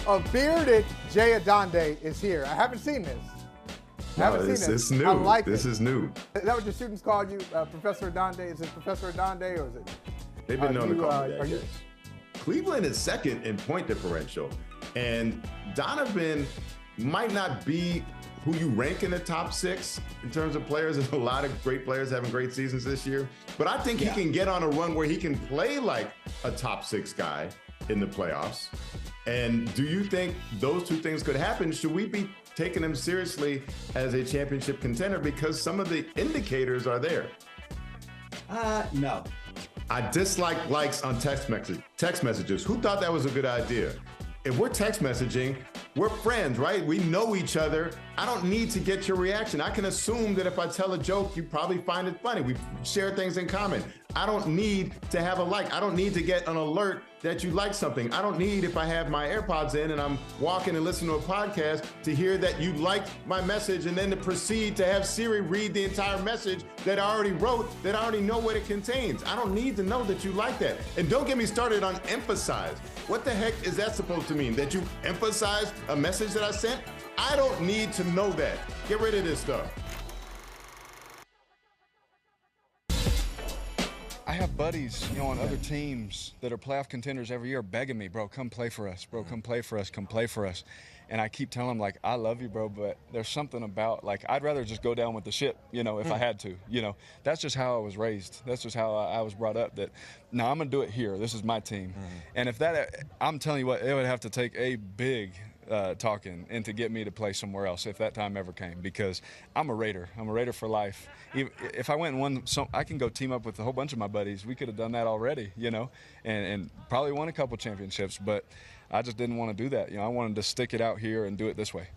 A bearded Jay Adonde is here. I haven't seen this. It's new. I like this is new. Is that what your students call you, Professor Adonde? Is it Professor Adonde or is it? They've been known to call me that. Yes. Cleveland is second in point differential, and Donovan might not be who you rank in the top 6 in terms of players. There's a lot of great players having great seasons this year, but I think he can get on a run where he can play like a top 6 guy in the playoffs. And do you think those two things could happen? Should we be taking him seriously as a championship contender because some of the indicators are there? No. I dislike likes on text messages. Who thought that was a good idea? If we're text messaging, we're friends, right? We know each other. I don't need to get your reaction. I can assume that if I tell a joke, you probably find it funny. We share things in common. I don't need to have a like. I don't need to get an alert that you like something. I don't need, if I have my AirPods in and I'm walking and listening to a podcast, to hear that you liked my message and then to proceed to have Siri read the entire message that I already wrote, that I already know what it contains. I don't need to know that you like that. And don't get me started on emphasize. What the heck is that supposed to mean? That you emphasize a message that I sent? I don't need to know that. Get rid of this stuff. I have buddies, on other teams that are playoff contenders every year begging me, bro, come play for us, bro, come play for us, come play for us. And I keep telling them, like, I love you, bro, but there's something about, like, I'd rather just go down with the ship, if I had to, That's just how I was raised. That's just how I was brought up, that, no, I'm going to do it here. This is my team. And if that, I'm telling you what, it would have to take a big talking and to get me to play somewhere else if that time ever came, because I'm a Raider. I'm a Raider for life. If I went and won, I can go team up with a whole bunch of my buddies. We could have done that already, and probably won a couple championships, but I just didn't want to do that. I wanted to stick it out here and do it this way.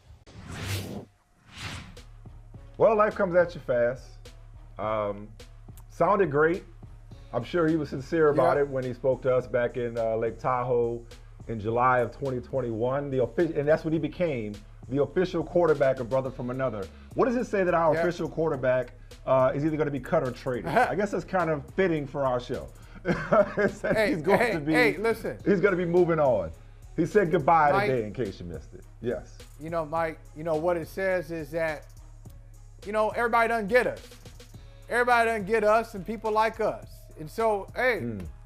Well, life comes at you fast. Sounded great. I'm sure he was sincere about it when he spoke to us back in Lake Tahoe in July of 2021, and that's when he became the official quarterback of Brother from Another. What does it say that our official quarterback is either going to be cut or traded? I guess that's kind of fitting for our show. He's going to be moving on. He said goodbye Mike, today, in case you missed it. Yes. Mike, what it says is that, everybody doesn't get us. Everybody doesn't get us and people like us. And so,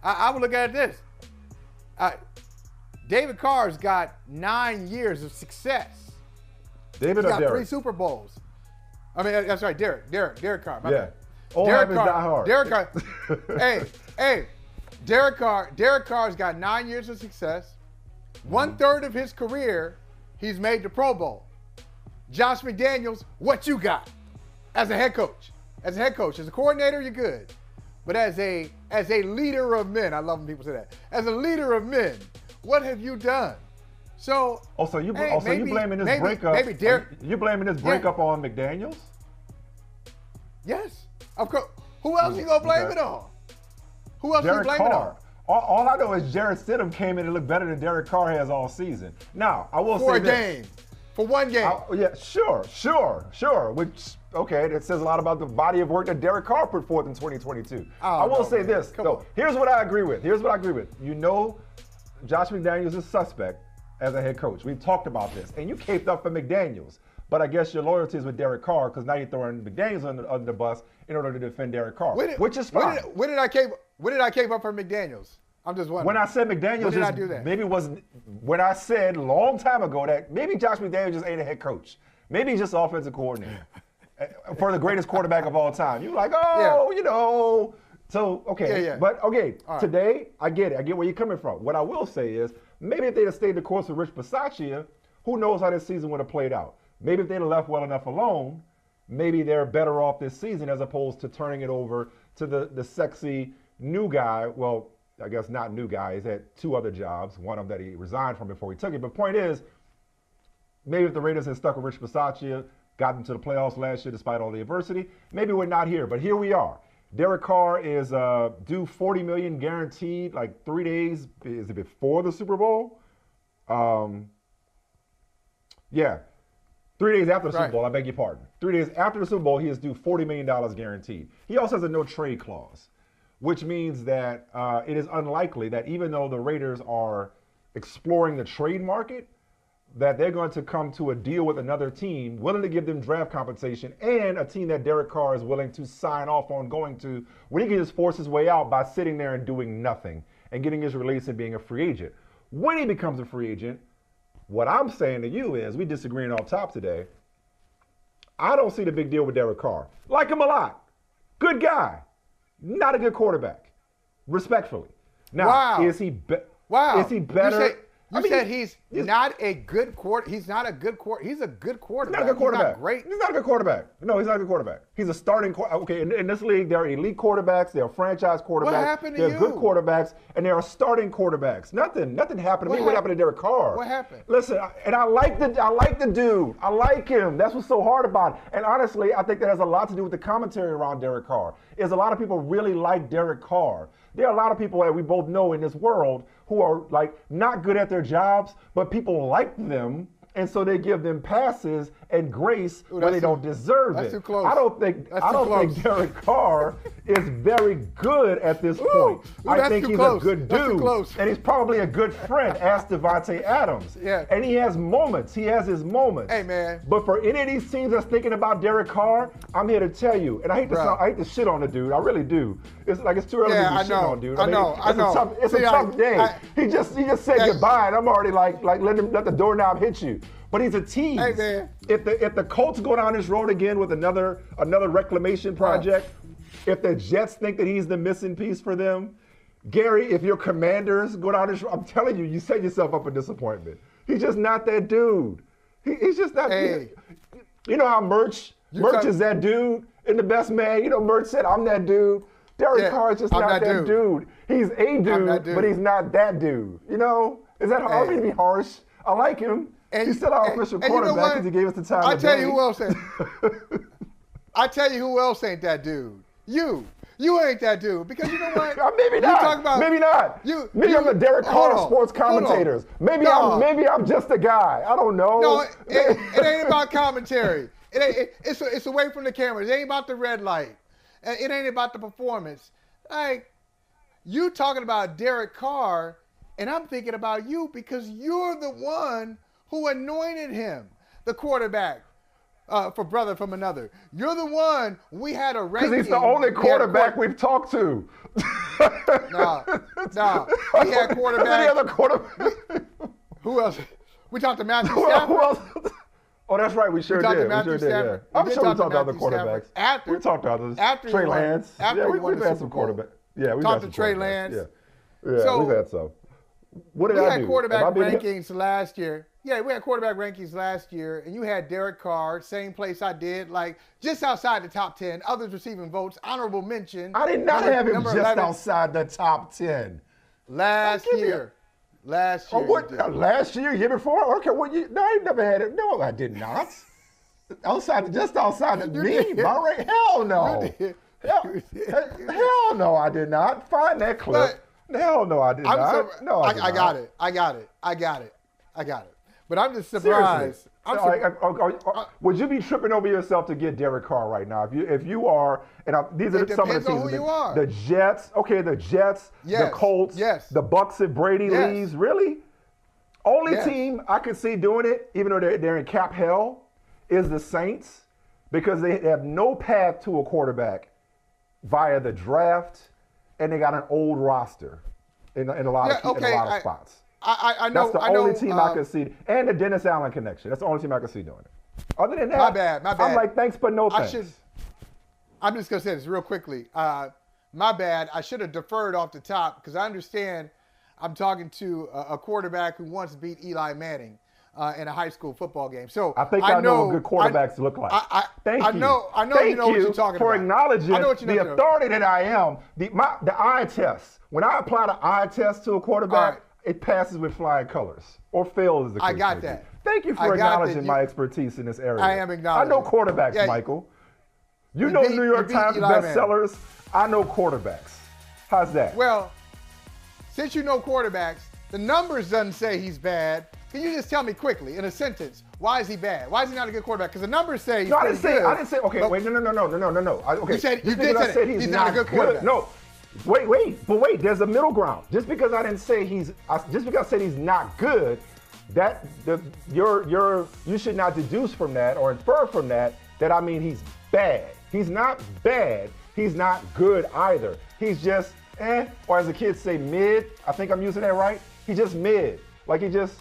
I would look at it this. David Carr's got 9 years of success. David He's or got Derek? 3 Super Bowls. I mean, I'm sorry, Derek Carr. Derek Carr. Derek Carr. Derek Carr's got 9 years of success. 1/3 of his career, he's made the Pro Bowl. Josh McDaniels, what you got as a head coach? As a coordinator, you're good. But as a leader of men, I love when people say that. As a leader of men, what have you done? So, you blaming this breakup? Maybe Derek. You blaming this breakup on McDaniels? Yes, of course. Who else you gonna blame it on? Who else Derek you blame Carr. it on? All I know is Jarrett Stidham came in and looked better than Derek Carr has all season. Now, I will say this. For one game. Sure. Which, that says a lot about the body of work that Derek Carr put forth in 2022. I will say this, though. Here's what I agree with. Josh McDaniels is suspect as a head coach. We've talked about this. And you caped up for McDaniels. But I guess your loyalty is with Derek Carr because now you're throwing McDaniels under the bus in order to defend Derek Carr, which is fine. When did I cape up for McDaniels? I'm just wondering. When I said McDaniels, when did I do that? Maybe it was when I said a long time ago that maybe Josh McDaniels just ain't a head coach. Maybe he's just offensive coordinator for the greatest quarterback of all time. You're like, So, But, today, I get it. I get where you're coming from. What I will say is, maybe if they'd have stayed the course with Rich Bisaccia, who knows how this season would have played out. Maybe if they'd have left well enough alone, maybe they're better off this season as opposed to turning it over to the sexy new guy. Well, I guess not new guy. He's had 2 other jobs, one of them that he resigned from before he took it. But point is, maybe if the Raiders had stuck with Rich Bisaccia, got them to the playoffs last year despite all the adversity, maybe we're not here. But here we are. Derek Carr is due $40 million guaranteed, like 3 days. Is it before the Super Bowl? 3 days after the Super Bowl, I beg your pardon. 3 days after the Super Bowl, he is due $40 million guaranteed. He also has a no-trade clause, which means that it is unlikely that even though the Raiders are exploring the trade market, that they're going to come to a deal with another team willing to give them draft compensation and a team that Derek Carr is willing to sign off on going to, when he can just force his way out by sitting there and doing nothing and getting his release and being a free agent. When he becomes a free agent, what I'm saying to you is, we disagreeing off top today, I don't see the big deal with Derek Carr. Like him a lot. Good guy. Not a good quarterback. Respectfully. Now, is he is he better? You said he's not a good quarter. He's not a good quarter. He's a good quarterback. He's not a good quarterback. He's not great. He's not a good quarterback. No, he's not a good quarterback. He's a starting quarterback. Okay, in this league, there are elite quarterbacks. There are franchise quarterbacks. What happened to there you? are good quarterbacks, and there are starting quarterbacks. Nothing happened to me. What happened to Derek Carr? What happened? Listen, and I like the dude. I like him. That's what's so hard about it. And honestly, I think that has a lot to do with the commentary around Derek Carr. Is a lot of people really like Derek Carr. There are a lot of people that we both know in this world who are like not good at their jobs, but people like them, and so they give them passes and grace when they don't deserve it. That's too close. I don't think Derek Carr is very good at this point. I think he's a good dude, and he's probably a good friend. Ask Devontae Adams. Yeah. And he has moments. He has his moments. Hey, man. But for any of these teams that's thinking about Derek Carr, I'm here to tell you, and I hate to shit on the dude. I really do. It's like it's too early to be shit on, dude. I know. It's a tough day. He just said goodbye, and I'm already like let the doorknob hit you. But he's a tease. Hey, man. If the Colts go down this road again with another reclamation project, if the Jets think that he's the missing piece for them, Gary, if your Commanders go down this road, I'm telling you, you set yourself up for disappointment. He's just not that dude. He's just not. Hey. You know how Merch is that dude in The Best Man. You know, Merch said, "I'm that dude." Derek Carr is just not that dude. He's a dude, but he's not that dude. You know, is that hard to be harsh? I like him. And he's still our official quarterback because he gave us the time of day. I tell you who else ain't. I tell you who else ain't that dude. You ain't that dude because you know what? Maybe not. Maybe not. Maybe I'm the Derek Carr of sports commentators. Maybe I'm just a guy. I don't know. No, it ain't about commentary. It's away from the cameras. It ain't about the red light. It ain't about the performance. Like, you talking about Derek Carr, and I'm thinking about you because you're the one who anointed him the quarterback for brother from another. You're the one we had a ranking. Because he's the only quarterback we've talked to. Nah. We had quarterback. Any other quarterback? Who else? We talked to Matthew Stafford. Who else? Oh, that's right. We sure did. I'm sure we talked to other quarterbacks. We talked to others. Trey Lance. We've had some quarterbacks. Yeah, we've had some Trey Lance. Yeah, so, we've had some. What did I do? We had quarterback rankings last year. Yeah, we had quarterback rankings last year, and you had Derek Carr, same place I did, like just outside the top 10. Others receiving votes, honorable mention. I did not have him just 11. Outside the top 10. Last year. Oh, what? Last year? Year before? Okay, well, no, I never had it. No, I did not. Just outside of me, my rank? Hell no. Hell no, I did not. Find that clip. Hell no, I did not. I got it. But I'm just surprised. Would you be tripping over yourself to get Derek Carr right now? If you are, and these are some of the teams. The Jets, the Colts, the Bucks if Brady leaves. Really? Only team I could see doing it, even though they're in cap hell, is the Saints, because they have no path to a quarterback via the draft, and they got an old roster in a lot of spots. I know. That's the only team I could see. And the Dennis Allen connection. That's the only team I could see doing it. Other than that, my bad. I'm like, thanks, but no thanks. I'm just going to say this real quickly. My bad. I should have deferred off the top because I understand I'm talking to a quarterback who once beat Eli Manning in a high school football game. So I think I know what good quarterbacks look like. Thank you. I know you know what you're talking for about. Acknowledging the authority that I am. The eye test. When I apply the eye test to a quarterback, it passes with flying colors or fails as the case. I got that. Thank you for acknowledging my expertise in this area. I am acknowledging. I know quarterbacks, Michael. You know New York Times bestsellers. I know quarterbacks. How's that? Well, since you know quarterbacks, the numbers doesn't say he's bad. Can you just tell me quickly in a sentence, why is he bad? Why is he not a good quarterback? Because the numbers say he's I didn't say. Okay, wait, no. Okay, you did say he's not a good quarterback. No. Wait. There's a middle ground. Just because I said he's not good, you should not deduce from that or infer from that I mean he's bad. He's not bad. He's not good either. He's just or as the kids say, mid. I think I'm using that right. He's just mid. Like he just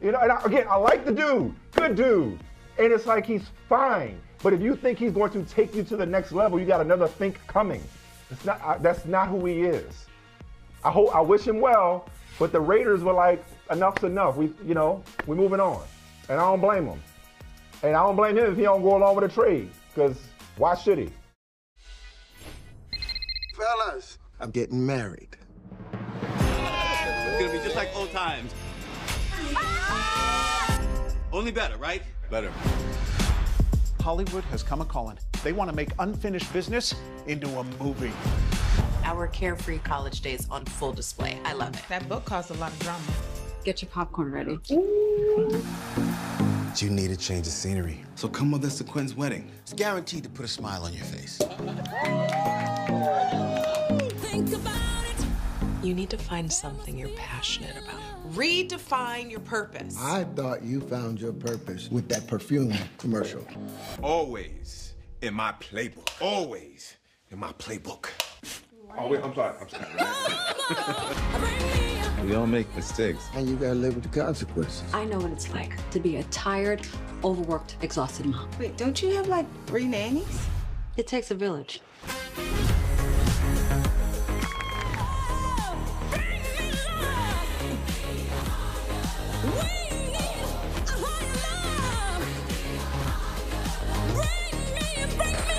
You know, and again, I like the dude, good dude. And it's like he's fine. But if you think he's going to take you to the next level, you got another think coming. It's not. That's not who he is. I wish him well, but the Raiders were like, enough's enough. We're moving on. And I don't blame him. And I don't blame him if he don't go along with a trade, because why should he? Fellas, I'm getting married. It's gonna be just like old times. Only better, right? Better. Hollywood has come a-calling. They want to make unfinished business into a movie. Our carefree college days on full display. I love it. That book caused a lot of drama. Get your popcorn ready. You need a change of scenery. So come with us to Quinn's wedding. It's guaranteed to put a smile on your face. Think about it. You need to find something you're passionate about. Redefine your purpose. I thought you found your purpose with that perfume commercial. Always in my playbook. Always in my playbook. Oh, wait, I'm sorry. We all make mistakes. And you gotta live with the consequences. I know what it's like to be a tired, overworked, exhausted mom. Wait, don't you have like 3 nannies? It takes a village.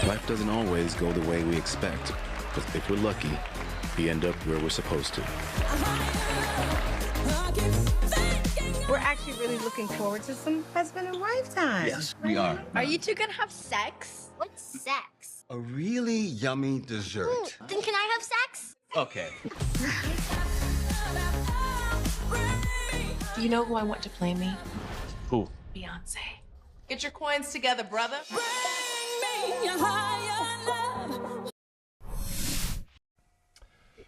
Life doesn't always go the way we expect, but if we're lucky, we end up where we're supposed to. We're actually really looking forward to some husband and wife time. Yes, we are. Are you two gonna have sex? What's sex? A really yummy dessert. Then can I have sex? Okay. Do you know who I want to play me? Who? Beyonce. Get your coins together, brother.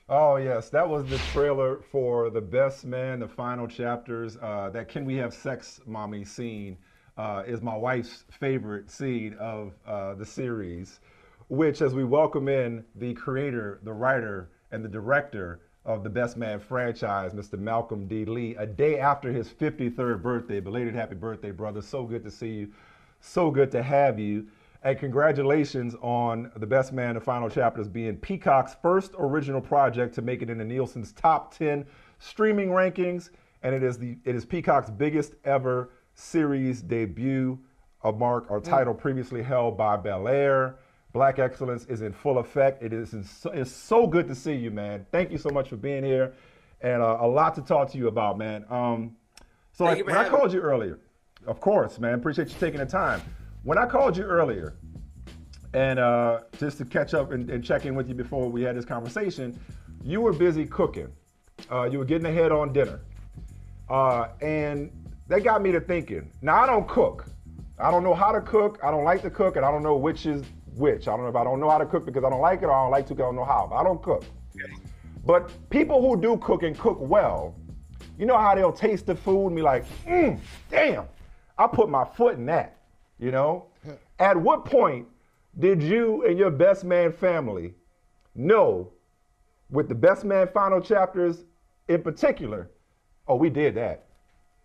Oh, yes, that was the trailer for The Best Man, the final chapters. That Can We Have Sex, Mommy scene is my wife's favorite scene of the series, which, as we welcome in the creator, the writer, and the director of the Best Man franchise, Mr. Malcolm D. Lee, a day after his 53rd birthday. Belated happy birthday, brother. So good to see you. So good to have you. And congratulations on The Best Man, the final chapters being Peacock's first original project to make it into Nielsen's top 10 streaming rankings. And it is Peacock's biggest ever series debut, a mark or title previously held by Bel-Air. Black excellence is in full effect. It's so good to see you, man. Thank you so much for being here, and a lot to talk to you about, man. So like, when I called you earlier, of course, man, appreciate you taking the time. When I called you earlier, and just to catch up and check in with you before we had this conversation, you were busy cooking. You were getting ahead on dinner, and that got me to thinking. Now I don't cook. I don't know how to cook. I don't like to cook, and I don't know which is which. I don't know if I don't know how to cook because I don't like it, or I don't like to because I don't know how. But I don't cook. Okay. But people who do cook and cook well, you know how they'll taste the food and be like, damn, I put my foot in that, you know? At what point did you and your Best Man family know, with the Best Man final chapters in particular, oh, we did that.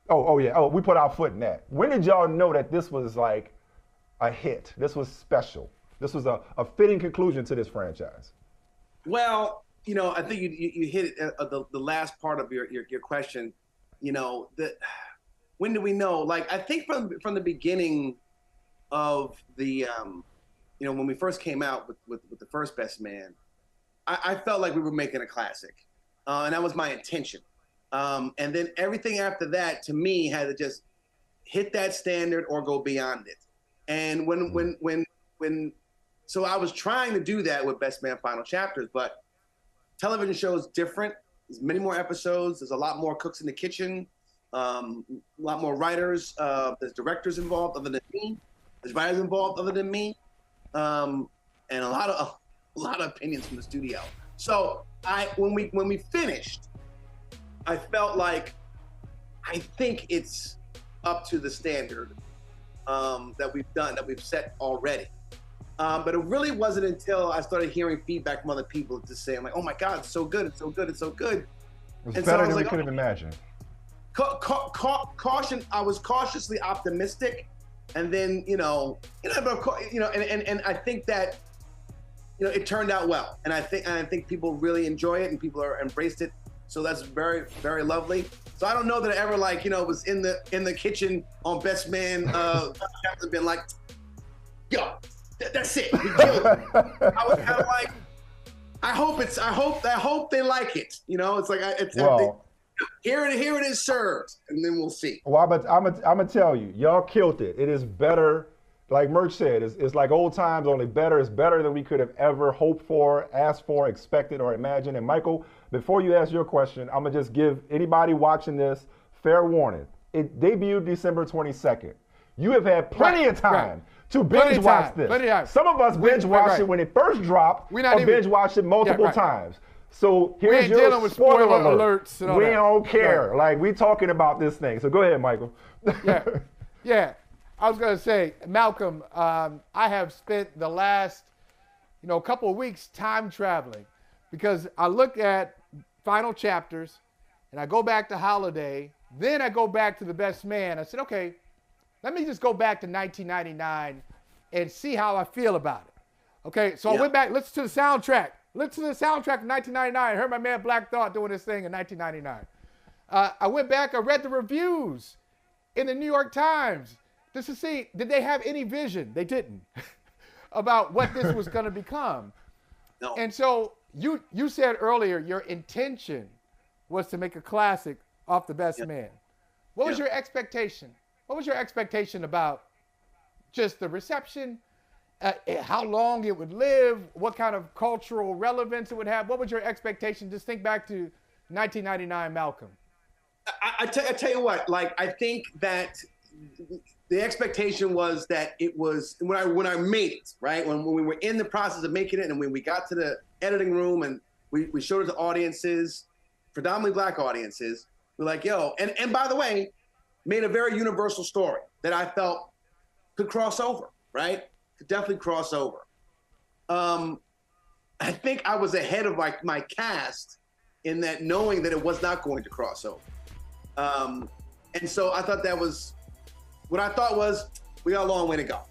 Oh yeah, we put our foot in that. When did y'all know that this was like a hit? This was special. This was a fitting conclusion to this franchise. Well, you know, I think you hit it at the last part of your question. You know, when do we know? Like, I think from the beginning of the, you know, when we first came out with the first Best Man, I felt like we were making a classic, and that was my intention. And then everything after that, to me, had to just hit that standard or go beyond it. And so I was trying to do that with Best Man Final Chapters, but television show is different. There's many more episodes. There's a lot more cooks in the kitchen, a lot more writers. There's directors involved other than me. There's writers involved other than me, and a lot of opinions from the studio. So when we finished, I felt like I think it's up to the standard that we've set already. But it really wasn't until I started hearing feedback from other people just saying like, "Oh my God, it's so good, it's so good, it's so good." It's better than we could have imagined. Caution. I was cautiously optimistic, and then but of course, and I think that it turned out well, and I think people really enjoy it and people are embraced it. So that's very, very lovely. So I don't know that I ever was in the kitchen on Best Man. Have been like, yo, that's it. We killed it. I was kind of like, I hope they like it. It's like here it is served, and then we'll see. Well, but I'm gonna tell you, y'all killed it. It is better. Like Merch said, it's like old times, only better. It's better than we could have ever hoped for, asked for, expected, or imagined. And Michael, before you ask your question, I'm going to just give anybody watching this fair warning. It debuted December 22nd. You have had plenty of time to binge watch this. Some of us binge watched it when it first dropped, or binge watched it multiple times. So here's your spoiler alerts. We don't care. Like, we talking about this thing. So go ahead, Michael. Yeah. I was going to say, Malcolm, I have spent the last, couple of weeks time traveling because I look at final chapters and I go back to Holiday, then I go back to The Best Man. I said, okay, let me just go back to 1999 and see how I feel about it. Okay, so I went back, listened to the soundtrack. Listen to the soundtrack from 1999. I heard my man Black Thought doing this thing in 1999. I went back, I read the reviews in the New York Times. Just to see, did they have any vision? They didn't about what this was going to become. No. And so you said earlier your intention was to make a classic off The Best Man. What was your expectation? What was your expectation about just the reception, how long it would live, what kind of cultural relevance it would have? What was your expectation? Just think back to 1999 Malcolm. I tell you what, I think that the expectation was that it was when I made it, right? When we were in the process of making it and when we got to the editing room and we showed it to audiences, predominantly Black audiences, we're like, yo, and by the way, made a very universal story that I felt could cross over, right? Could definitely cross over. I think I was ahead of my cast in that knowing that it was not going to cross over. And so I thought what I thought was we got a long way to go,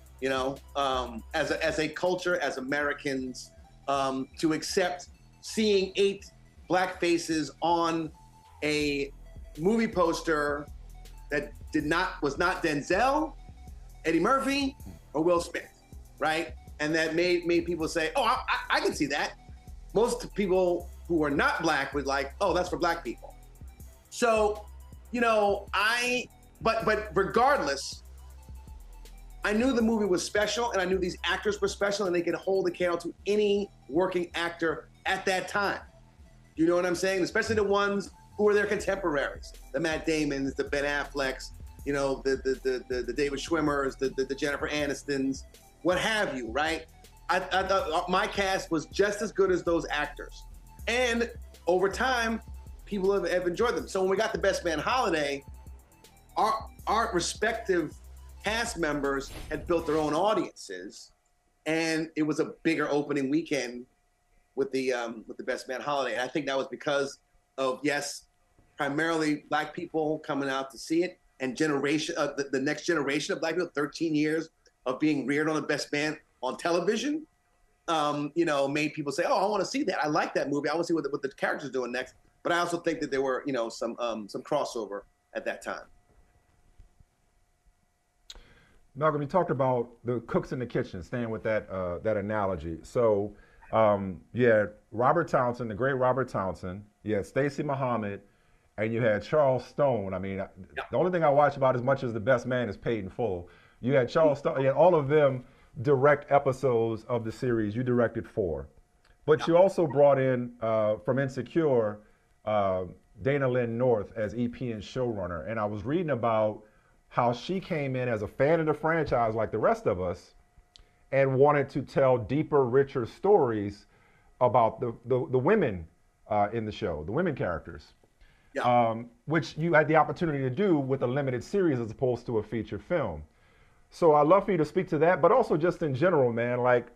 as a culture, as Americans, to accept seeing 8 Black faces on a movie poster that was not Denzel, Eddie Murphy, or Will Smith, right? And that made people say, oh, I can see that. Most people who are not Black would like, oh, that's for Black people. So, but regardless, I knew the movie was special and I knew these actors were special and they could hold the candle to any working actor at that time. You know what I'm saying? Especially the ones who were their contemporaries, the Matt Damons, the Ben Afflecks, the David Schwimmers, the Jennifer Anistons, what have you, right? I thought my cast was just as good as those actors. And over time, people have enjoyed them. So when we got The Best Man Holiday, our respective cast members had built their own audiences, and it was a bigger opening weekend with the Best Man Holiday. And I think that was because of, yes, primarily Black people coming out to see it, and the next generation of Black people, 13 years of being reared on The Best Man on television, made people say, oh, I want to see that. I like that movie. I want to see what the character's doing next. But I also think that there were, some crossover at that time. Malcolm, you talked about the cooks in the kitchen, staying with that analogy. So, Robert Townsend, the great Robert Townsend, you had Stacey Muhammad, and you had Charles Stone. I mean, the only thing I watch about as much as The Best Man is Paid in Full. You had Charles Stone, and all of them direct episodes of the series. You directed 4. But you also brought in, from Insecure, Dana Lynn North as EP and showrunner. And I was reading about how she came in as a fan of the franchise like the rest of us and wanted to tell deeper, richer stories about the women in the show, the women characters. which you had the opportunity to do with a limited series as opposed to a feature film. So I'd love for you to speak to that, but also just in general, man, like,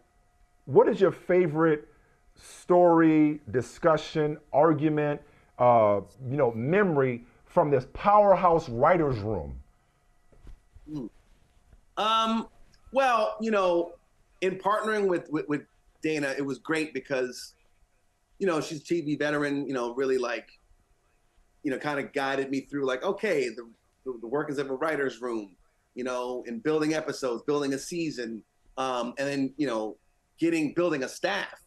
what is your favorite story, discussion, argument, memory from this powerhouse writer's room? Well, in partnering with Dana, it was great because, she's a TV veteran, really kind of guided me through okay, the workings of a writer's room, in building episodes, building a season, and then, building a staff.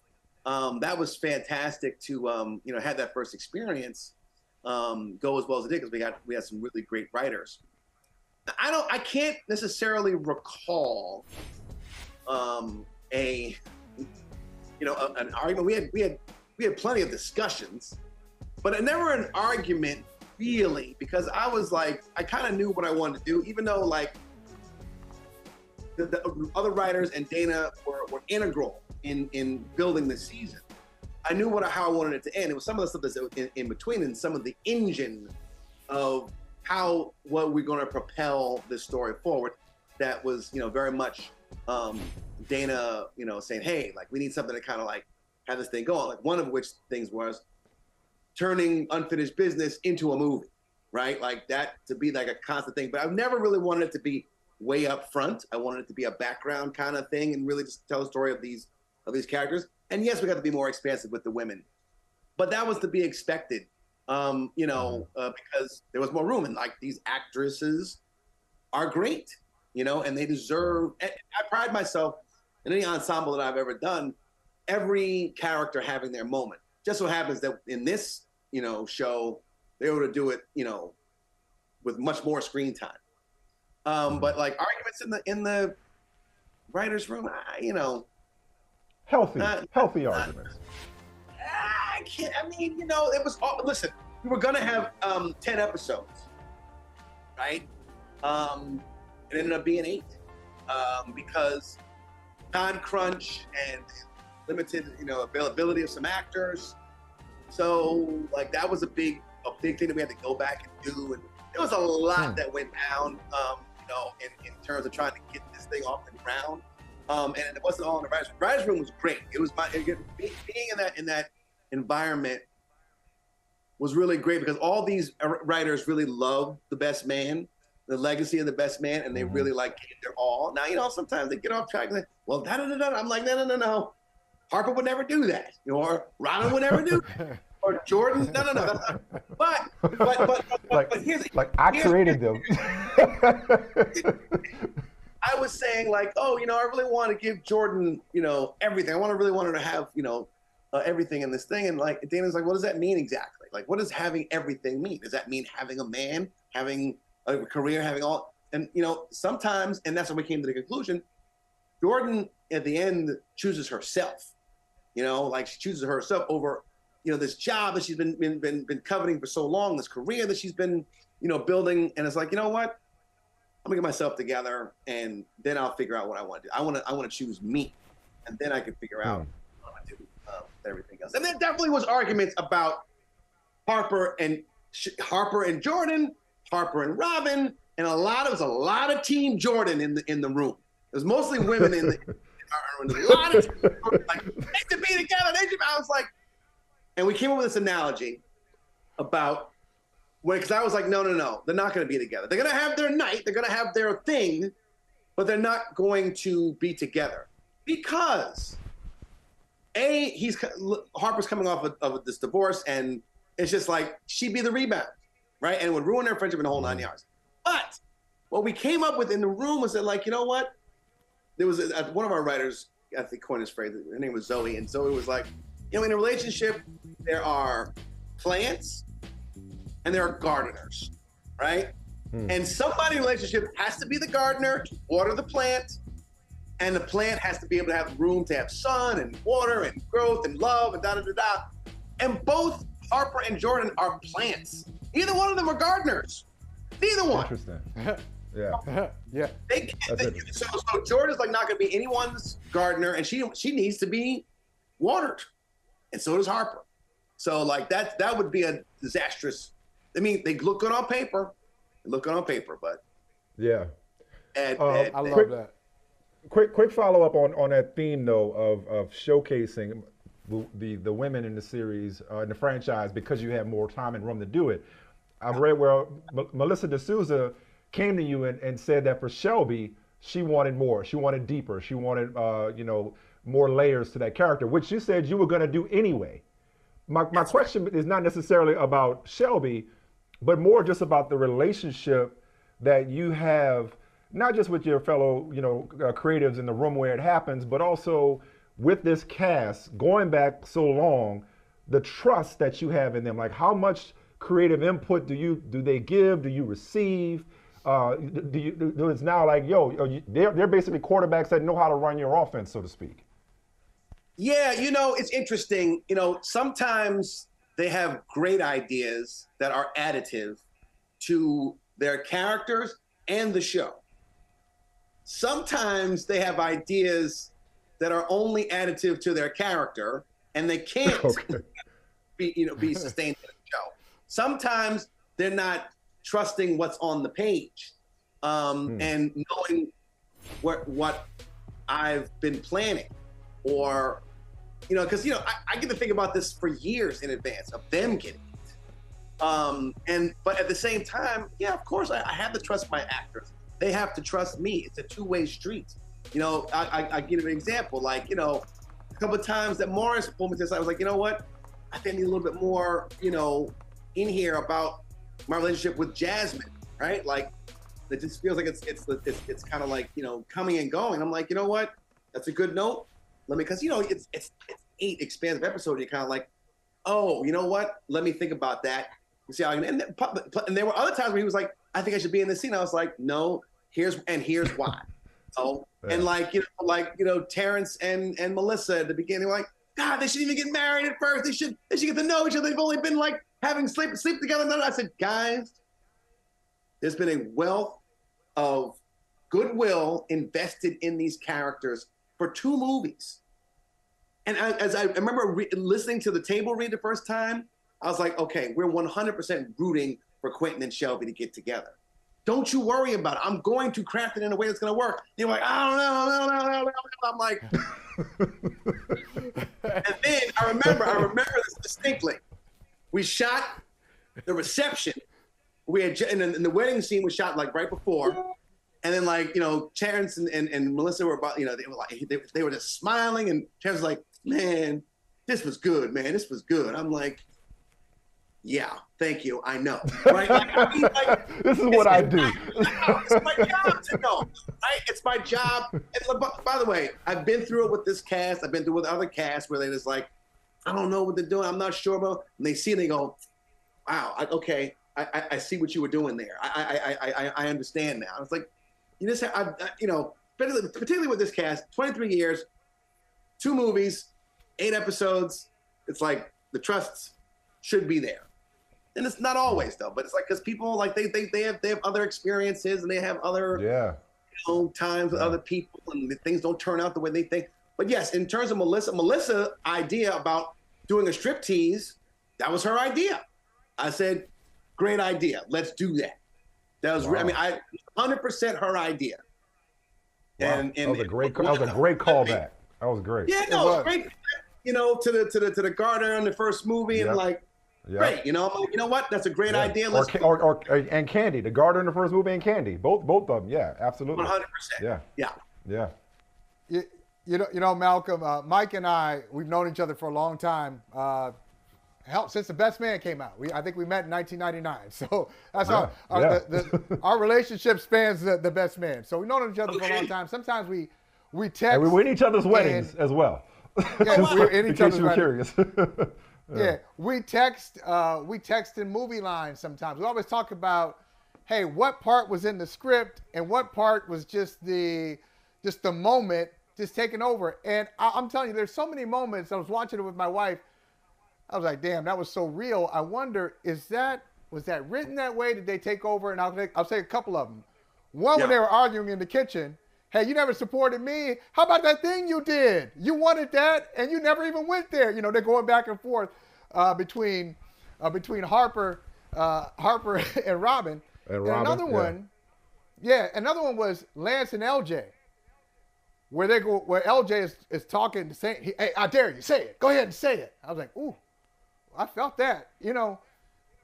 That was fantastic to, have that first experience go as well as it did because we had some really great writers. I can't necessarily recall an argument. We had plenty of discussions, but never an argument really, because I was I kind of knew what I wanted to do, even though the other writers and Dana were integral in building the season. I knew how I wanted it to end. It was some of the stuff that's in between and some of the engine of what we're going to propel this story forward. That was, very much Dana, saying, hey, we need something to kind of have this thing going. One of which things was turning unfinished business into a movie, right? That to be a constant thing. But I've never really wanted it to be way up front. I wanted it to be a background kind of thing and really just tell the story of these characters. And yes, we got to be more expansive with the women, but that was to be expected. Because there was more room, and these actresses are great, and they deserve. And I pride myself in any ensemble that I've ever done, every character having their moment. Just so happens that in this, show, they were able to do it, with much more screen time. But arguments in the writers' room, healthy arguments. I can't. It was all. Listen, we were gonna have 10 episodes, right? It ended up being 8 because time crunch and limited, availability of some actors. So that was a big thing that we had to go back and do, and there was a lot that went down, in terms of trying to get this thing off the ground. And it wasn't all in the writers' room. Writers' room was great. It was being in that environment was really great because all these writers really love The Best Man, the legacy of The Best Man, and they really gave their all. Now, sometimes they get off track and say, well, da-da-da-da. I'm like, no. Harper would never do that. Or Robin would never do that. Or Jordan, no. That's not, but here's I created them. I was saying I really want to give Jordan, everything. I really want her to have, everything in this thing. And Dana's what does that mean exactly? What does having everything mean? Does that mean having a man, having a career, having all? And, sometimes, and that's when we came to the conclusion, Jordan at the end chooses herself, she chooses herself over, this job that she's been coveting for so long, this career that she's been, building. And it's you know what? I'm gonna get myself together, and then I'll figure out what I want to do. I want to choose me, and then I can figure out what I do everything else. And there definitely was arguments about Harper and Jordan, Harper and Robin, and a lot of Team Jordan in the room. There's mostly women in the room. A lot of Team Jordan, they should be together. I was and we came up with this analogy about. Because I was no, they're not going to be together. They're going to have their night, they're going to have their thing, but they're not going to be together because Harper's coming off of this divorce, and it's just she'd be the rebound, right? And it would ruin their friendship in the whole 9 yards. But what we came up with in the room was that, you know what? There was one of our writers, I think coined this phrase, her name was Zoe, and Zoe was in a relationship, there are plants, and there are gardeners, right? And somebody in a relationship has to be the gardener to water the plant, and the plant has to be able to have room to have sun and water and growth and love and da-da-da-da. And both Harper and Jordan are plants. Neither one of them are gardeners. Neither one. Interesting. Yeah. Yeah. So Jordan's not going to be anyone's gardener, and she needs to be watered, and so does Harper. So that would be a disastrous I mean, they look good on paper. They look good on paper, but yeah. I love that. Quick follow up on that theme though of showcasing the women in the series in the franchise because you have more time and room to do it. I've read where Melissa D'Souza came to you and said that for Shelby, she wanted more. She wanted deeper. She wanted more layers to that character, which you said you were going to do anyway. My question is not necessarily about Shelby, but more just about the relationship that you have, not just with your fellow creatives in the room where it happens, but also with this cast going back so long, the trust that you have in them. Like, how much creative input do they give? Do you receive? It's now like, they're basically quarterbacks that know how to run your offense, so to speak. Yeah, it's interesting. Sometimes they have great ideas that are additive to their characters and the show. Sometimes they have ideas that are only additive to their character and they can't be sustained in the show. Sometimes they're not trusting what's on the page and knowing what I've been planning, or because I get to think about this for years in advance of them getting it. But at the same time, yeah, of course I have to trust my actors. They have to trust me. It's a two-way street. I give an example, like, a couple of times that Morris pulled me to the side, I was like, you know what? I think I need a little bit more, in here about my relationship with Jasmine, right? Like, it just feels like it's kind of like, coming and going. I'm like, you know what? That's a good note. Because it's 8 expansive episodes. You're kind of like, oh, you know what? Let me think about that. See how and there were other times where he was like, I think I should be in this scene. I was like, no, here's why. And Terrence and Melissa at the beginning were like, God, they shouldn't even get married at first. They should get to know each other. They've only been like having sleep together. And I said, guys, there's been a wealth of goodwill invested in these characters for 2 movies. And as I remember listening to the table read the first time, I was like, okay, we're 100% rooting for Quentin and Shelby to get together. Don't you worry about it. I'm going to craft it in a way that's going to work. They're like, I don't know. I'm like, and then I remember this distinctly. We shot the reception. We had, and the wedding scene was shot like right before. And then Terrence and Melissa were about, they were like, they were just smiling, and Terrence was like, man, this was good, man. This was good. I'm like, yeah, thank you. I know. Right? This is what I do. It's my job to know. Right? It's my job. And by the way, I've been through it with this cast. I've been through it with other casts where they're just like, I don't know what they're doing. I'm not sure about. And they see it and they go, wow, okay, I see what you were doing there. I understand now. It's like, you just have, particularly with this cast, 23 years, 2 movies, 8 episodes. It's like the trusts should be there. And it's not always though, but it's like, because people they have other experiences and they have other times with other people, and things don't turn out the way they think. But yes, in terms of Melissa idea about doing a striptease, that was her idea. I said, great idea. Let's do that. That was, wow. 100% her idea. Wow. And that was a great callback. That was great. Yeah, no, it was great. To the garter in the first movie, and great. I'm like, you know what? That's a great idea. Let's and Candy, the garter in the first movie, and Candy, both of them. Yeah, absolutely. 100%. Yeah. Malcolm, Mike and I, we've known each other for a long time. Since The Best Man came out. I think we met in 1999. So that's our relationship spans the Best Man. So we've known each other for a long time. Sometimes we text. And we were in each other's weddings as well. Yeah, we're in each other's weddings. Curious. Yeah, we text in movie lines sometimes. We always talk about, hey, what part was in the script and what part was just the moment just taking over. And I'm telling you, there's so many moments. I was watching it with my wife. I was like, damn, that was so real. I wonder, was that written that way? Did they take over? And I'll say a couple of them. One, when they were arguing in the kitchen, hey, you never supported me. How about that thing you did? You wanted that, and you never even went there. They're going back and forth between Harper Harper and Robin. And another one, another one was Lance and LJ, where LJ is talking, saying, "Hey, I dare you, say it. Go ahead and say it." I was like, "Ooh, I felt that."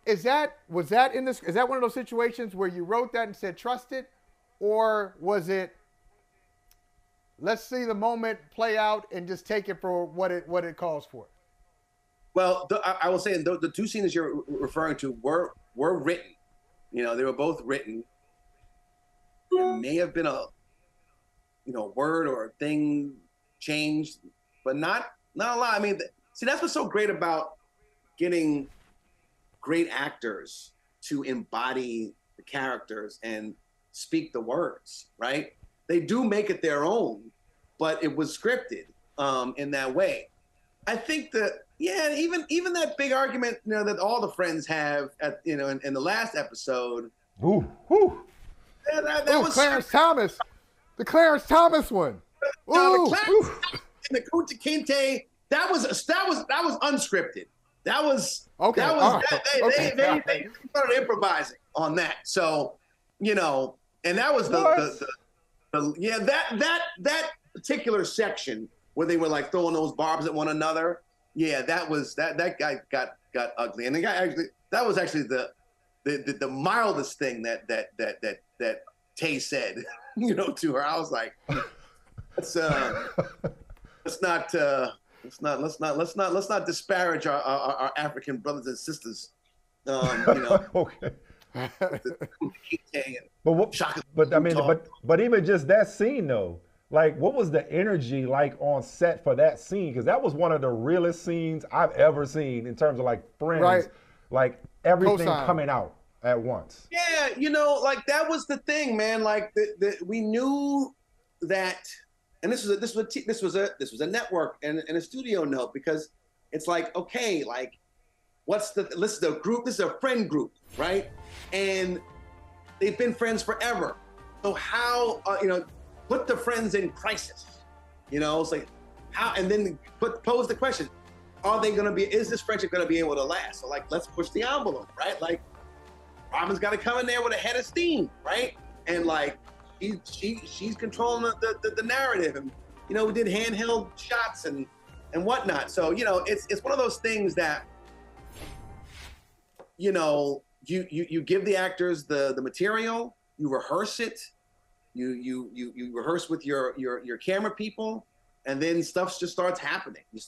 Is that one of those situations where you wrote that and said trust it, or was it let's see the moment play out and just take it for what it calls for? Well, I will say the two scenes you're referring to were written. They were both written. There may have been a word or a thing changed, but not a lot. I mean, see, that's what's so great about getting great actors to embody the characters and speak the words, right? They do make it their own, but it was scripted in that way. I think that, even that big argument, that all the friends have in the last episode. Ooh. That was Clarence Thomas. The Clarence Thomas one. No, the Clarence and the Kunta Kinte, that was unscripted. That was okay. They started improvising on that. So, and that was that particular section where they were like throwing those barbs at one another. Yeah, that guy got ugly, and the guy that was actually the mildest thing that Tay said, to her. I was like, let's not disparage our African brothers and sisters. Okay. But even just that scene though, like, what was the energy like on set for that scene? Because that was one of the realest scenes I've ever seen in terms of like friends, right. Like everything coming out at once. Yeah, like that was the thing, man. Like we knew that, and this was a network and a studio note, because it's like, okay, like this is a group, this is a friend group, right? And they've been friends forever. So how put the friends in crisis, it's like how, and then pose the question, is this friendship going to be able to last? So like, let's push the envelope, right? Like Robin's got to come in there with a head of steam, right? And like, she's controlling the narrative, and we did handheld shots and whatnot. So it's one of those things that you give the actors the material, you rehearse it, you rehearse with your camera people, and then stuff just starts happening. You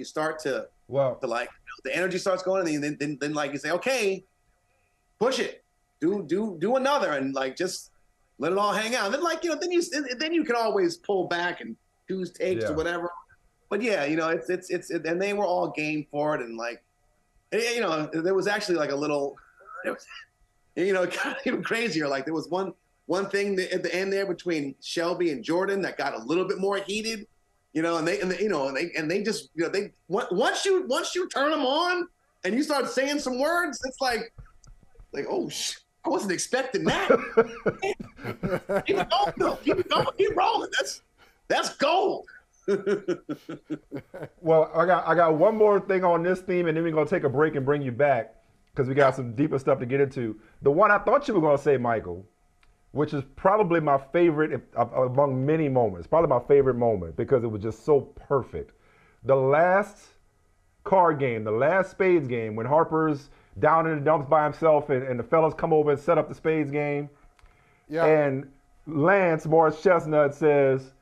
start to like, the energy starts going, and then like you say, okay, push it, do another, and like just let it all hang out. And then like then you can always pull back and choose takes or whatever. But it's and they were all game for it, and like there was actually like a little, kind of even crazier. Like there was one thing at the end there between Shelby and Jordan that got a little bit more heated, and they just once you turn them on and you start saying some words, it's like oh I wasn't expecting that. Keep going, Bill. Keep going. Keep rolling. That's gold. Well, I got one more thing on this theme, and then we're gonna take a break and bring you back because we got some deeper stuff to get into. The one I thought you were gonna say, Michael, which is probably my favorite among many moments, probably my favorite moment because it was just so perfect. The last card game, the last spades game, when Harper's down in the dumps by himself and the fellas come over and set up the spades game. Yeah. And Lance, Morris Chestnut, says,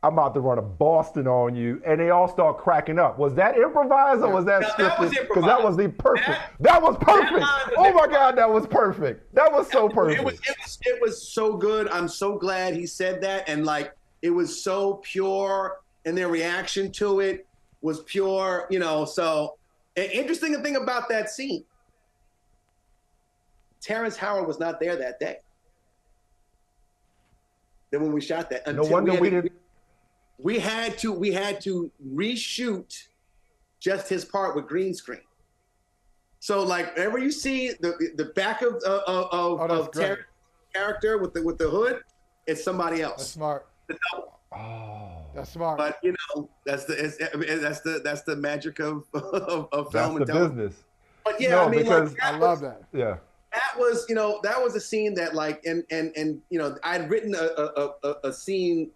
I'm about to run a Boston on you. And they all start cracking up. Was that improvised or was that scripted? Because that was the perfect. That was perfect. Oh my God, that was perfect. That was so perfect. It was so good. I'm so glad he said that. And like, it was so pure, and their reaction to it was pure, so an interesting thing about that scene, Terrence Howard was not there that day. Then when we shot that, no wonder we didn't. We had to reshoot just his part with green screen. So like, whenever you see the back of Terrence's character with the hood, it's somebody else. That's smart. That's smart. But that's the magic of film and television. Business. But yeah, I mean, because I love that. Yeah. That was, that was a scene that like, and I'd written a scene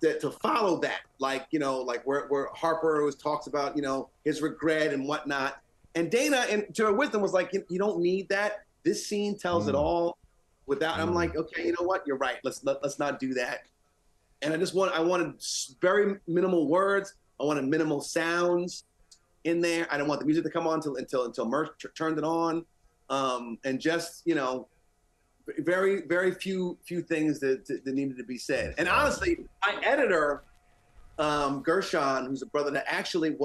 to follow that, like, like where Harper always talks about, his regret and whatnot. And Dana, and to her wisdom, was like, you don't need that. This scene tells it all. Without, I'm like, okay, you know what? You're right. Let's not do that. And I wanted very minimal words. I wanted minimal sounds in there. I didn't want the music to come on until Merch turned it on. And just, very, very few things that needed to be said. And honestly, my editor, Gershon, who's a brother that actually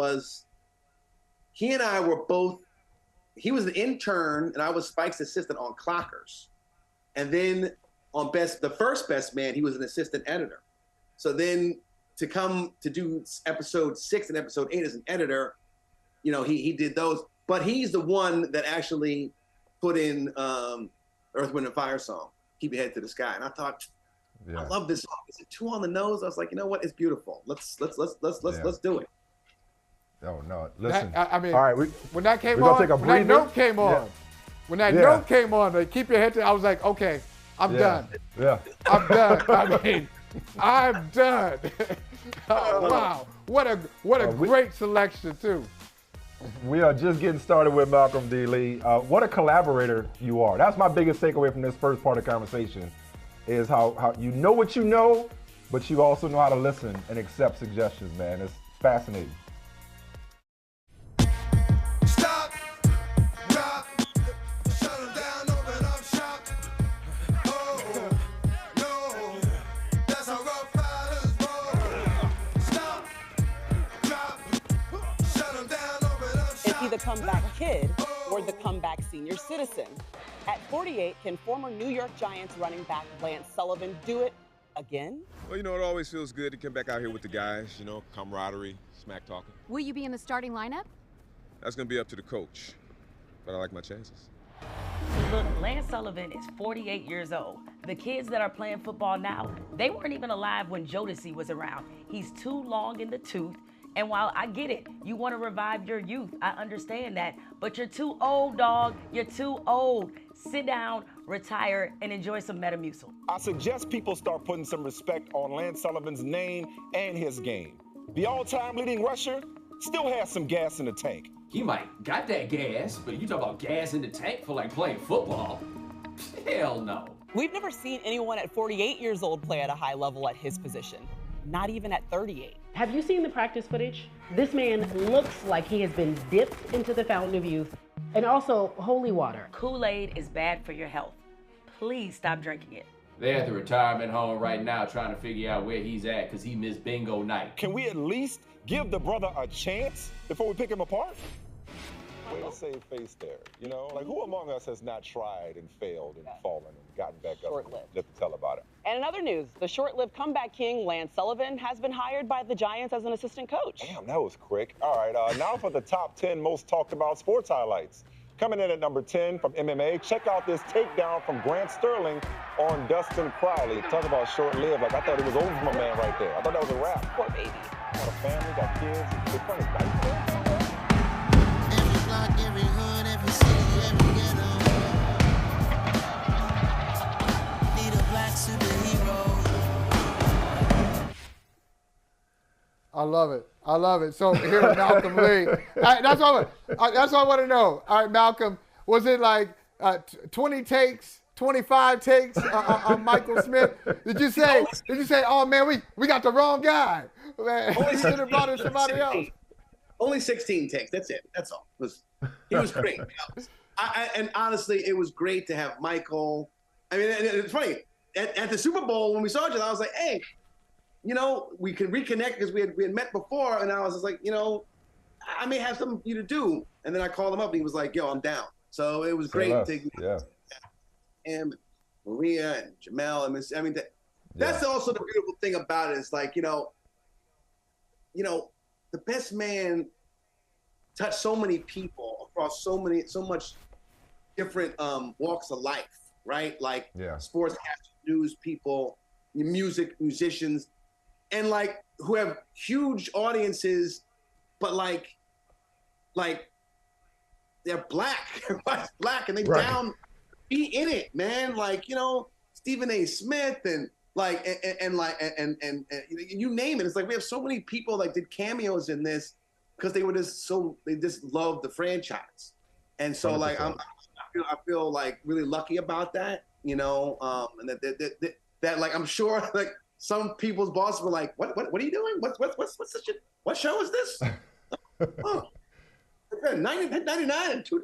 he and I were both, he was the intern and I was Spike's assistant on Clockers. And then on the first Best Man, he was an assistant editor. So then to come to do episode 6 and episode 8 as an editor, he did those. But he's the one that actually put in Earth, Wind, and Fire song, Keep Your Head to the Sky. And I thought, I love this song. Is it too on the nose? I was like, you know what? It's beautiful. Let's do it. Oh no! Listen. I mean, all right. When that came on, when that note came on, note came on, like, keep your head to. I was like, okay, I'm done. Yeah. I'm done. I mean, I'm done. Oh, wow, what a great selection too. We are just getting started with Malcolm D. Lee. What a collaborator you are. That's my biggest takeaway from this first part of the conversation, is how you know what you know, but you also know how to listen and accept suggestions, man. It's fascinating. The comeback kid or the comeback senior citizen. At 48, can former New York Giants running back Lance Sullivan do it again? Well, it always feels good to come back out here with the guys, camaraderie, smack talking. Will you be in the starting lineup? That's going to be up to the coach, but I like my chances. Look, Lance Sullivan is 48 years old. The kids that are playing football now, they weren't even alive when Jodeci was around. He's too long in the tooth. And while I get it, you want to revive your youth, I understand that, but you're too old, dog. You're too old. Sit down, retire, and enjoy some Metamucil. I suggest people start putting some respect on Lance Sullivan's name and his game. The all-time leading rusher still has some gas in the tank. He might got that gas, but you talk about gas in the tank for like playing football? Hell no. We've never seen anyone at 48 years old play at a high level at his position. Not even at 38. Have you seen the practice footage? This man looks like he has been dipped into the fountain of youth and also holy water. Kool-Aid is bad for your health. Please stop drinking it. They're at the retirement home right now trying to figure out where he's at because he missed bingo night. Can we at least give the brother a chance before we pick him apart? Way to save face there, Like, who among us has not tried and failed and fallen and gotten back up just to tell about it? And in other news, the short-lived comeback king, Lance Sullivan, has been hired by the Giants as an assistant coach. Damn, that was quick. All right, now for the top 10 most talked about sports highlights. Coming in at number 10 from MMA, check out this takedown from Grant Sterling on Dustin Crowley. Talk about short-lived. Like, I thought it was over for my man right there. I thought that was a wrap. Poor baby. Got a family, got kids. They're trying to dice there. Every hood, every city, every ghetto. Need a black superhero. I love it. I love it. So here's Malcolm Lee. That's all I want to know. All right, Malcolm, was it like 20 takes, 25 takes on Michael Smith? Did you say, oh man, we got the wrong guy? Man, we should have brought in somebody else. Only 16 takes. That's it. That's all. He was great. And honestly, it was great to have Michael. I mean, it's funny. At the Super Bowl, when we saw each other, I was like, hey, we could reconnect because we had met before. And I was just like, I may have something for you to do. And then I called him up and he was like, yo, I'm down. So it was great to him and Maria and Jamel. I mean, that's also the beautiful thing about it. Is like, the best man touched so many people across so much different walks of life, right? Like sportscasters, news people, musicians, and like who have huge audiences, but like they're black. Everybody's black, and they down be in it, man. Like, you know, Stephen A. Smith and you name it. It's like we have so many people like did cameos in this because they just loved the franchise. And so 100%. Like I feel like really lucky about that, you know, and that like I'm sure like some people's bosses were like, what are you doing? What's this shit? What show is this? Oh, 99 and two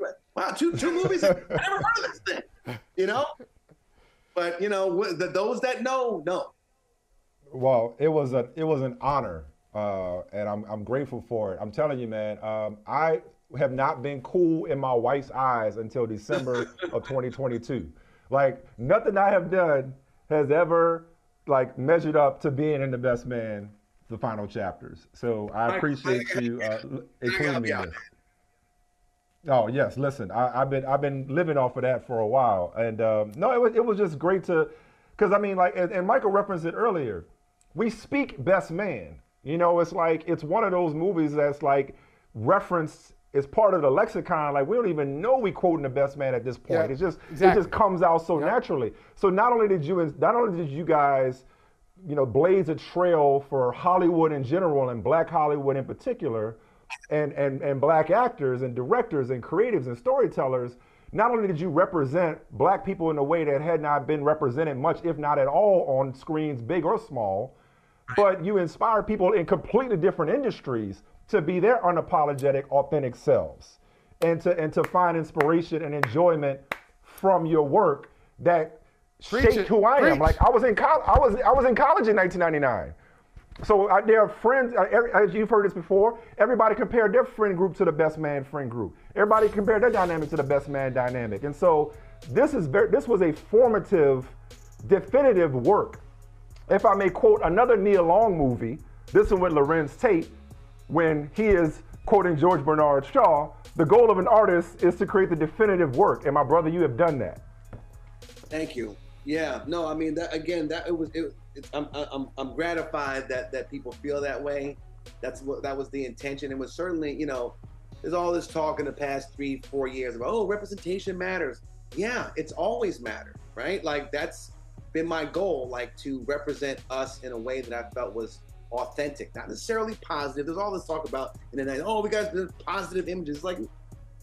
movies. I never heard of this thing, you know. But you know, those that know. Well, it was an honor, and I'm grateful for it. I'm telling you, man. I have not been cool in my wife's eyes until December of 2022. Like nothing I have done has ever like measured up to being in The Best Man, the final chapters. So I appreciate you including me in this. Oh yes, listen, I've been living off of that for a while, and no, it was just great to, because I mean, like, and Michael referenced it earlier. We speak Best Man, you know, it's like it's one of those movies that's like referenced as part of the lexicon. Like we don't even know we quoting The Best Man at this point. Yeah, it just comes out so naturally. So not only did you guys, you know, blaze a trail for Hollywood in general and Black Hollywood in particular. And black actors and directors and creatives and storytellers, not only did you represent black people in a way that had not been represented much, if not at all, on screens, big or small, but you inspired people in completely different industries to be their unapologetic, authentic selves, and to find inspiration and enjoyment from your work that shaped who I am. Like I was in college in 1999. So there are friends, as you've heard this before, everybody compared their friend group to The Best Man friend group. Everybody compared their dynamic to The Best Man dynamic. And so this was a formative, definitive work. If I may quote another Nia Long movie, this one with Lorenz Tate, when he is quoting George Bernard Shaw, the goal of an artist is to create the definitive work. And my brother, you have done that. Thank you. Yeah, no, I mean, I'm gratified that people feel that way. That was the intention. It was certainly, you know, there's all this talk in the past 3-4 years about, representation matters. Yeah, it's always mattered, right? Like that's been my goal, like to represent us in a way that I felt was authentic, not necessarily positive. There's all this talk about in the night, we got positive images. Like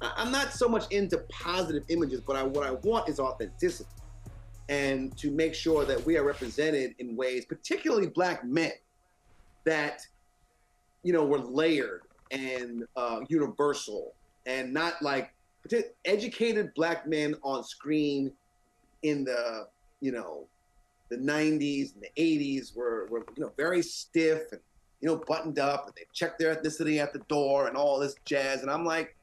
I'm not so much into positive images, but what I want is authenticity. And to make sure that we are represented in ways, particularly black men, that, you know, were layered and universal, and not like educated black men on screen in the, you know, the 90s and the 80s were you know, very stiff and, you know, buttoned up, and they checked their ethnicity at the door and all this jazz. And I'm like,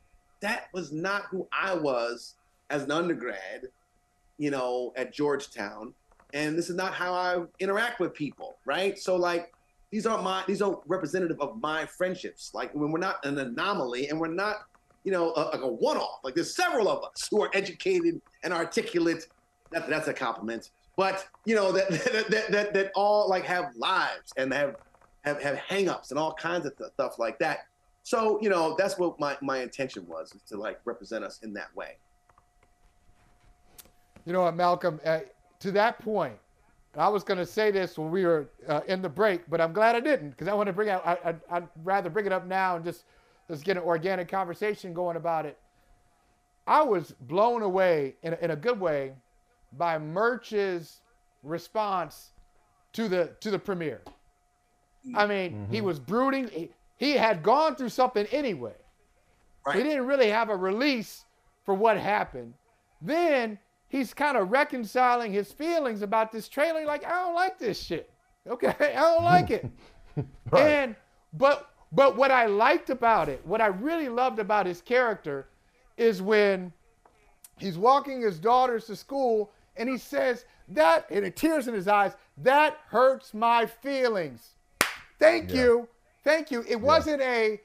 that was not who I was as an undergrad, you know, at Georgetown, and this is not how I interact with people, right? So like, these aren't representative of my friendships. Like when we're not an anomaly, and we're not, you know, like a one-off. Like there's several of us who are educated and articulate. That's a compliment, but you know that all like have lives and have hang-ups and all kinds of stuff like that. So you know, that's what my intention was, is to like represent us in that way. You know what, Malcolm, to that point, I was going to say this when we were in the break, but I'm glad I didn't, because I want to bring out, I'd rather bring it up now and just let's get an organic conversation going about it. I was blown away in a good way by Murch's response to the premiere. I mean, he was brooding. He had gone through something anyway. Right. He didn't really have a release for what happened. Then he's kind of reconciling his feelings about this trailer. Like, I don't like this shit. Okay, I don't like it. Right. But what I liked about it, what I really loved about his character, is when he's walking his daughters to school and he says that, and the tears in his eyes, that hurts my feelings. Thank you. It wasn't it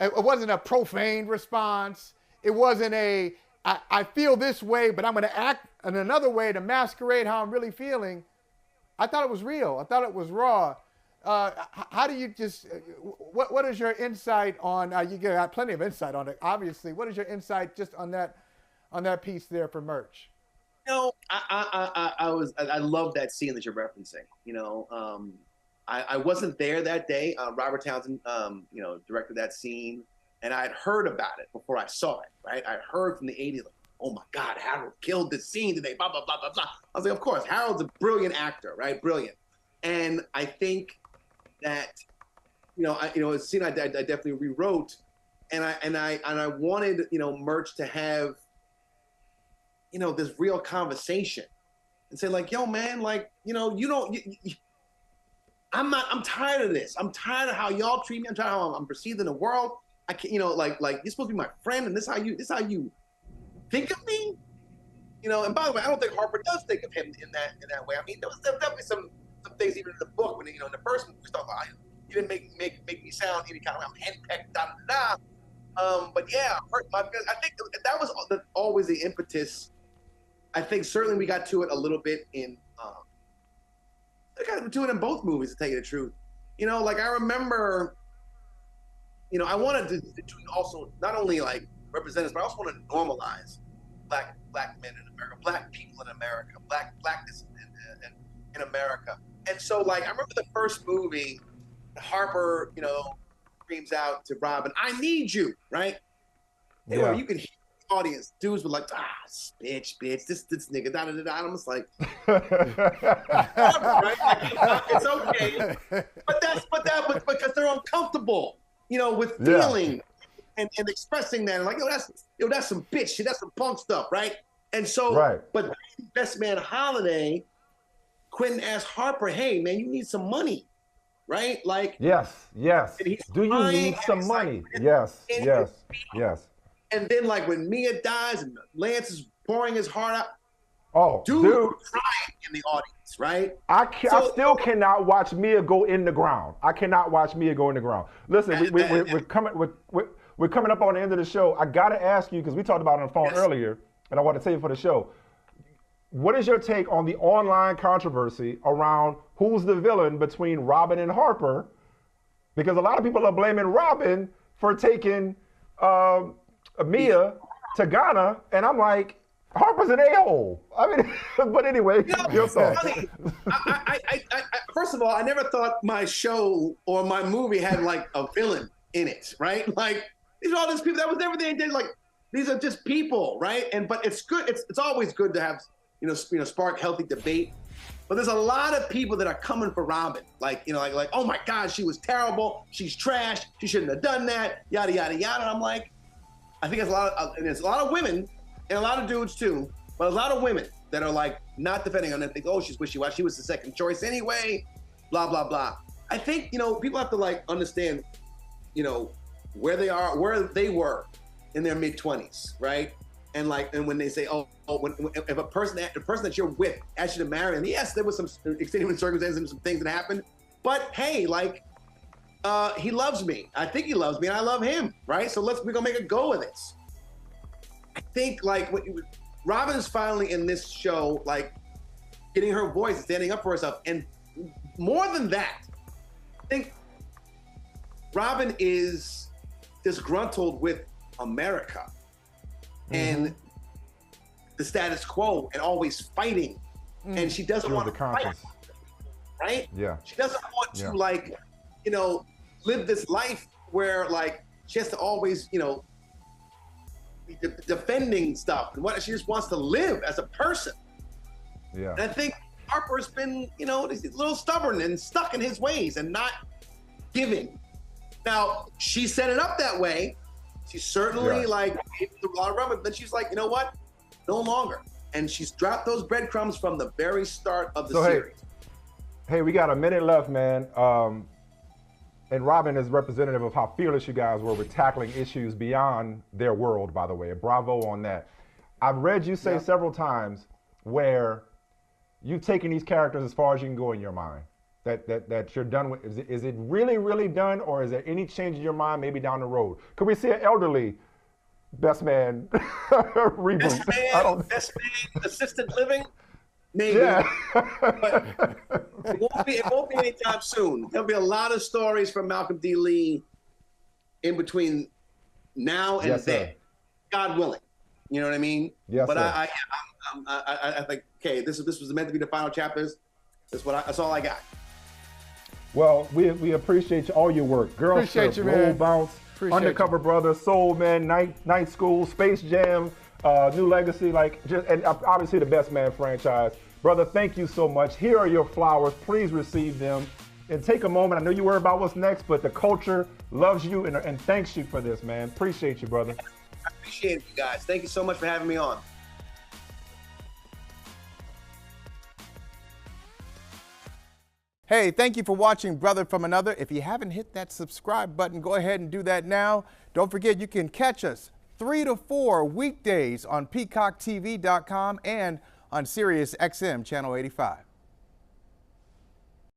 wasn't a profane response. It wasn't I feel this way, but I'm going to act in another way to masquerade how I'm really feeling. I thought it was real. I thought it was raw. how do you just? What is your insight on? You got plenty of insight on it, obviously. What is your insight just on that piece there for merch? You know, I love that scene that you're referencing. You know, I wasn't there that day. Robert Townsend, you know, directed that scene, and I had heard about it before I saw it. Right, I heard from the '80s, like, oh my God, Harold killed this scene today. Blah blah blah blah blah. I was like, of course, Harold's a brilliant actor, right? Brilliant. And I think that, a scene I definitely rewrote, and I wanted, merch to have, this real conversation and say like, yo, man, like, I'm tired of this. I'm tired of how y'all treat me. I'm tired of how I'm perceived in the world. I can't, like you're supposed to be my friend, and this how you think of me, And by the way, I don't think Harper does think of him in that way. I mean, there was definitely some things even in the book when in the first movie we talked about, you didn't make me sound any kind of I'm henpecked, da da da. But yeah, I think that was always the impetus. I think certainly we got to it a little bit in. I got to it in both movies, to tell you the truth. Like I remember. I wanted to also not only like represent us, but I also want to normalize black men in America, black people in America, blackness in America. And so, like, I remember the first movie, Harper, screams out to Robin, "I need you," right? Yeah. You can hear the audience. Dudes were like, bitch, this nigga, da da da da. I'm just like, right? Like, it's okay. But because they're uncomfortable, with feeling and expressing that. And like, that's some bitch shit, that's some punk stuff, right? And so, right. But Best Man Holiday, Quentin asked Harper, "Hey, man, you need some money, right?" Like, yes. Do you need some money? Like, yes. And then, like, when Mia dies and Lance is pouring his heart out, dude crying in the audience, right? I still cannot watch Mia go in the ground. I cannot watch Mia go in the ground. Listen, we're coming up on the end of the show. I gotta ask you, because we talked about it on the phone earlier, and I want to tell you for the show. What is your take on the online controversy around who's the villain between Robin and Harper? Because a lot of people are blaming Robin for taking Mia to Ghana, and I'm like, Harper's an a-hole. I mean, but anyway, your thoughts. First of all, I never thought my show or my movie had like a villain in it, right? Like, these are all these people that was never there. Like, these are just people, right? But it's good. It's always good to have spark healthy debate. But there's a lot of people that are coming for Robin. Like, like, oh my God, she was terrible. She's trash. She shouldn't have done that. Yada, yada, yada. And I'm like, I think there's a lot of women and a lot of dudes too, but a lot of women that are like not defending her and think, oh, she's wishy-washy. She was the second choice anyway, blah, blah, blah. I think, people have to like understand, where they are, where they were in their mid-20s, right? And when they say, if the person that you're with asked you to marry, and yes, there was some extenuating circumstances and some things that happened, but hey, like, he loves me. I think he loves me, and I love him, right? So we're gonna make a go of this. I think like Robin's finally in this show, like getting her voice and standing up for herself, and more than that, I think Robin is disgruntled with America and the status quo and always fighting. And she doesn't want to fight, right? Yeah. She doesn't want to like, live this life where like she has to always, be defending stuff and what she just wants to live as a person. Yeah. And I think Harper's been, he's a little stubborn and stuck in his ways and not giving. Now, she set it up that way. She certainly like gave a lot of rubber, but then she's like, you know what? No longer. And she's dropped those breadcrumbs from the very start of the series. Hey, we got a minute left, man. And Robin is representative of how fearless you guys were with tackling issues beyond their world, by the way. Bravo on that. I've read you say several times where you've taken these characters as far as you can go in your mind. That you're done with. Is it really, really done, or is there any change in your mind maybe down the road? Could we see an elderly Best Man reboot? Best Man, assisted living? maybe. Yeah. But it won't be anytime soon. There'll be a lot of stories from Malcolm D. Lee in between now and then, God willing. You know what I mean? Yes, but sir. I think, okay, this was meant to be the final chapters. That's all I got. Well, we appreciate all your work. Girl Appreciate Trip, you, Roll man. Bounce, Appreciate Undercover Brothers, Soul Man, Night School, Space Jam, New Legacy, and obviously the Best Man franchise. Brother, thank you so much. Here are your flowers. Please receive them. And take a moment. I know you worry about what's next, but the culture loves you and thanks you for this, man. Appreciate you, brother. I appreciate you guys. Thank you so much for having me on. Hey, thank you for watching Brother from Another. If you haven't hit that subscribe button, go ahead and do that now. Don't forget, you can catch us 3 to 4 weekdays on PeacockTV.com and on Sirius XM Channel 85.